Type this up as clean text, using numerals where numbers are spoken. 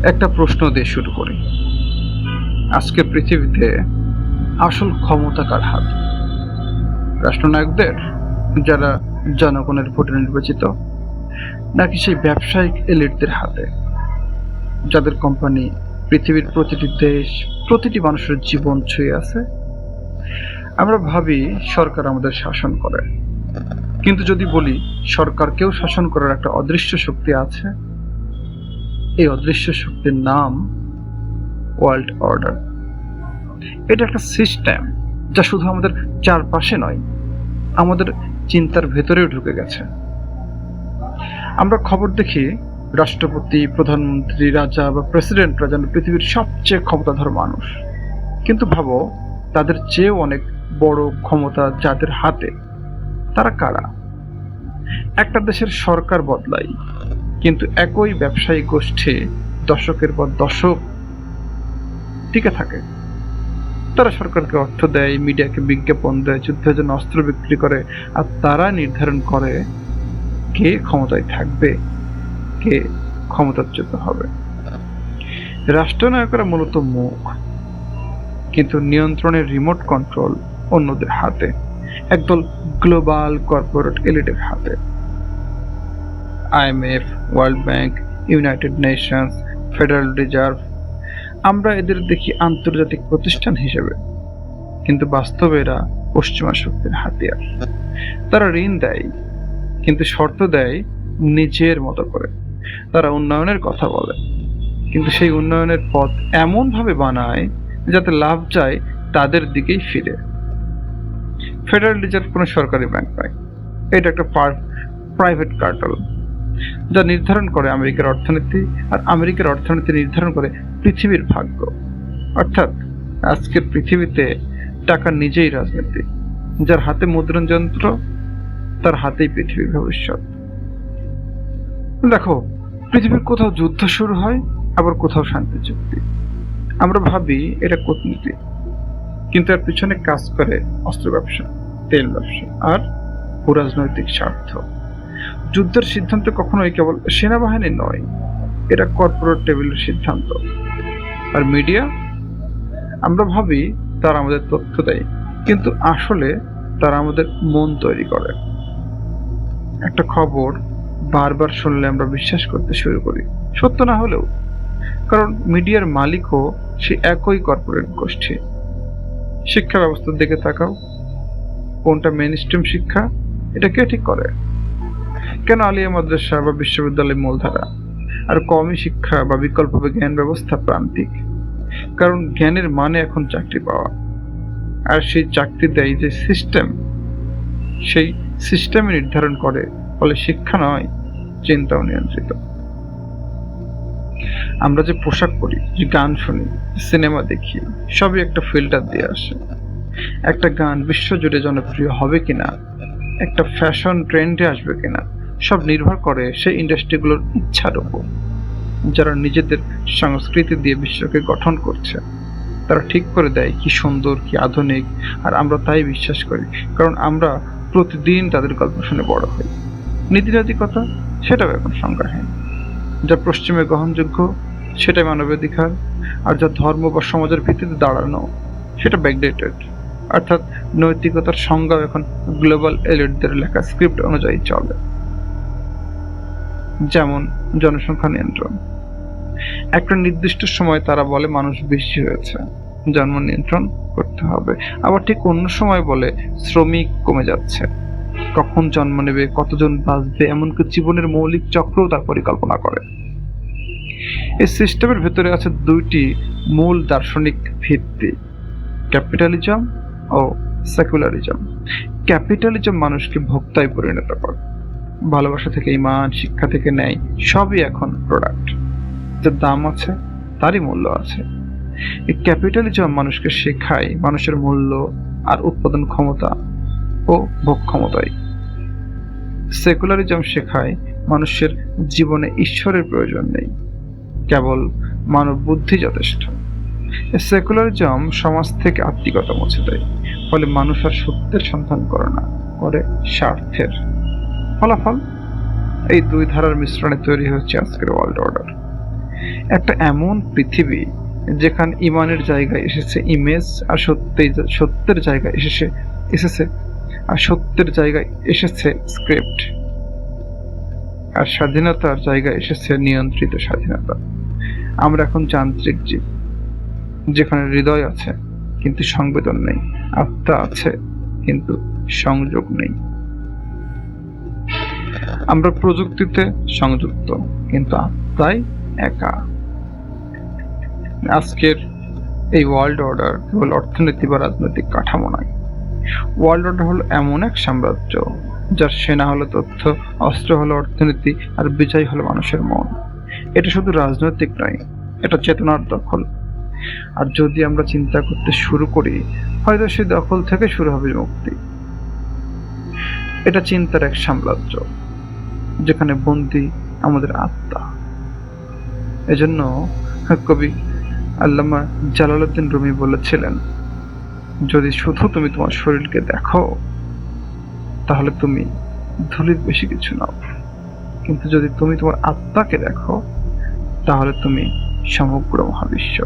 একটা প্রশ্ন দিয়ে শুরু করি। আজকের পৃথিবীতে আসল ক্ষমতা কার হাত? রাষ্ট্রনায়কদের, যারা জনগণের ভোটে নির্বাচিত, নাকি সেই ব্যবসায়িক এলিটদের হাতে, যাদের কোম্পানি পৃথিবীর প্রতিটি দেশ, প্রতিটি মানুষের জীবন ছুঁয়ে আছে? আমরা ভাবি সরকার আমাদের শাসন করে, কিন্তু যদি বলি সরকারকেও শাসন করার একটা অদৃশ্য শক্তি আছে, এই অদৃশ্য শক্তির নাম ওয়ার্ল্ড অর্ডার। এটা একটা সিস্টেম যা শুধু আমাদের চারপাশে নয়, আমাদের চিন্তার ভেতরেও ঢুকে গেছে। আমরা খবর দেখি রাষ্ট্রপতি, প্রধানমন্ত্রী, রাজা বা প্রেসিডেন্টরা যেন পৃথিবীর সবচেয়ে ক্ষমতাধর মানুষ, কিন্তু ভাবো তাদের চেয়েও অনেক বড় ক্ষমতা যাদের হাতে, তারা কারা? একটা দেশের সরকার বদলায়, কিন্তু একই ব্যবসায়ী গোষ্ঠী দশকের পর দশক টিকে থাকে। তারা সরকারকে অর্থ দেয়, মিডিয়াকে বিজ্ঞাপন দেয়, যুদ্ধের জন্য অস্ত্র বিক্রি করে, আর তারা নির্ধারণ করে কে ক্ষমতায় থাকবে, কে ক্ষমতাচ্যুত হবে। রাষ্ট্রনায়করা মূলত মুখ, কিন্তু নিয়ন্ত্রণের রিমোট কন্ট্রোল অন্যদের হাতে, একদল গ্লোবাল কর্পোরেট এলিটের হাতে। IMF, world bank, United Nations, federal reserve, আমরা এদের দেখি আন্তর্জাতিক প্রতিষ্ঠান হিসেবে, কিন্তু বাস্তবে এরা পশ্চিমা শক্তির হাতিয়ার। তারা ঋণ দেয়, কিন্তু শর্ত দেয় নিজের মতো করে। তারা উন্নয়নের কথা বলে, কিন্তু সেই উন্নয়নের পথ এমন ভাবে বানায় যাতে লাভ যায় তাদের দিকেই ফিরে। ফেডারেল রিজার্ভ কোনো সরকারি ব্যাংক নয়, এটা একটা প্রাইভেট কার্টেল, যা নির্ধারণ করে আমেরিকার অর্থনীতি, আর আমেরিকার অর্থনীতি নির্ধারণ করে পৃথিবীর ভাগ্য। অর্থাৎ আজকের পৃথিবীতে টাকা নিজেই রাজনীতি। যার হাতে মুদ্রণ যন্ত্র, তার হাতেই পৃথিবীর ভবিষ্যৎ। দেখো, পৃথিবীর কোথাও যুদ্ধ শুরু হয়, আবার কোথাও শান্তি চুক্তি। আমরা ভাবি এটা কূটনীতি, কিন্তু এর পিছনে কাজ করে অস্ত্র ব্যবসা, তেল ব্যবসা আর ভূরাজনৈতিক স্বার্থ। যুদ্ধের সিদ্ধান্ত কখনোই কেবল সেনাবাহিনী নয়, এটা কর্পোরেট টেবিলের সিদ্ধান্ত। আর মিডিয়া, আমরা ভাবি তারা আমাদের তথ্য দেয়, কিন্তু আসলে তারা আমাদের মন তৈরি করে। একটা খবর বারবার শুনলে আমরা বিশ্বাস করতে শুরু করি, সত্য না হলেও, কারণ মিডিয়ার মালিকও সে একই কর্পোরেট গোষ্ঠী। শিক্ষা ব্যবস্থার দিকে তাকাও, কোনটা মেইন স্ট্রিম শিক্ষা, এটা কে ঠিক করে? কেন আলিয়া মাদ্রাসা বা বিশ্ববিদ্যালয় মূলধারা, আর কমই শিক্ষা বা বিকল্প জ্ঞান ব্যবস্থা প্রান্তিক? কারণ জ্ঞানের মানে এখন চাকরি পাওয়া, আর সেই চাকরি দেয় যে সিস্টেম, সেই সিস্টেমে নির্ধারণ করে। ফলে শিক্ষা নয়, চিন্তাও নিয়ন্ত্রিত। আমরা যে পোশাক পরি, যে গান শুনি, সিনেমা দেখি, সবই একটা ফিল্টার দিয়ে আসে। একটা গান বিশ্বজুড়ে জনপ্রিয় হবে কিনা, একটা ফ্যাশন ট্রেন্ডে আসবে কিনা, সব নির্ভর করে সেই ইন্ডাস্ট্রিগুলোর ইচ্ছার উপর। যারা নিজেদের সংস্কৃতি দিয়ে বিশ্বকে গঠন করছে, তারা ঠিক করে দেয় কি সুন্দর, কি আধুনিক, আর আমরা তাই বিশ্বাস করি, কারণ আমরা প্রতিদিন তাদের গল্প শুনে বড় হই। নীতিনৈতিকতা, সেটাও এখন সংজ্ঞাহীন। যা পশ্চিমে গ্রহণযোগ্য, সেটাই মানবাধিকার, আর যা ধর্ম বা সমাজের ভিত্তিতে দাঁড়ানো, সেটা ব্যাকডেটেড। অর্থাৎ নৈতিকতার সংজ্ঞাও এখন গ্লোবাল এলিটদের লেখা স্ক্রিপ্ট অনুযায়ী চলে। যেমন জনসংখ্যা নিয়ন্ত্রণ, একটা নির্দিষ্ট সময় তারা বলে মানুষ বেশি হয়েছে, জন্ম নিয়ন্ত্রণ করতে হবে। আবার ঠিক অন্য সময় বলে শ্রমিক কমে যাচ্ছে, কখন জন্ম নেবে, কতজন বাঁচবে, এমনকি জীবনের মৌলিক চক্রও তার পরিকল্পনা করে। এই সিস্টেমের ভেতরে আছে দুইটি মূল দার্শনিক ভিত্তি, ক্যাপিটালিজম ও সেকুলারিজম। ক্যাপিটালিজম মানুষকে ভোক্তায় পরিণত করে, ভালোবাসা থেকে ইমান, শিক্ষা থেকে ন্যায়, সবই এখন প্রোডাক্ট। যার দাম আছে তারই মূল্য আছে। এই ক্যাপিটালিজম মানুষকে শেখায় মানুষের মূল্য আর উৎপাদন ক্ষমতা ও ভোগ ক্ষমতায়। সেকুলারিজম শেখায় মানুষের জীবনে ঈশ্বরের প্রয়োজন নেই, কেবল মানব বুদ্ধি যথেষ্ট। সেকুলারিজম সমাজ থেকে আত্মিকতা মুছে দেয়, ফলে মানুষ আর সত্যের সন্ধান করে না, করে স্বার্থের। ফলাফল, এই দুই ধারার মিশ্রণে তৈরি হচ্ছে আজকের ওয়ার্ল্ড অর্ডার। একটা এমন পৃথিবী যেখানে ইমানের জায়গায় এসেছে ইমেজ, আর সত্যের জায়গায় এসেছে আর সত্যের জায়গায় এসেছে স্ক্রিপ্ট, আর স্বাধীনতার জায়গায় এসেছে নিয়ন্ত্রিত স্বাধীনতা। আমরা এখন যান্ত্রিক জীব, যেখানে হৃদয় আছে কিন্তু সংবেদন নেই, আত্মা আছে কিন্তু সংযোগ নেই। আমরা প্রযুক্তিতে সংযুক্ত কিন্তু আত্মায় একা। আজকের এই ওয়ার্ল্ড অর্ডার কেবল অর্থনীতি বা রাজনৈতিক কাঠামো নয়। ওয়ার্ল্ড অর্ডার হলো এমন এক সাম্রাজ্য যার সেনা হলো তথ্য, অস্ত্র হলো অর্থনীতি, আর বিজয় হলো মানুষের মন। এটা শুধু রাজনৈতিক নয়, এটা চেতনার দখল। আর যদি আমরা চিন্তা করতে শুরু করি, হয়তো সেই দখল থেকে শুরু হবে মুক্তি। এটা চিন্তার এক সাম্রাজ্য যেখানে বন্দী আমাদের আত্মা। এজন্য কবি আল্লামা জালালউদ্দিন রুমি বলেছিলেন, যদি শুধু তুমি তোমার শরীরকে দেখো তাহলে তুমি ধুলির বেশি কিছু নাও, কিন্তু যদি তুমি তোমার আত্মাকে দেখো তাহলে তুমি সমগ্র মহাবিশ্ব।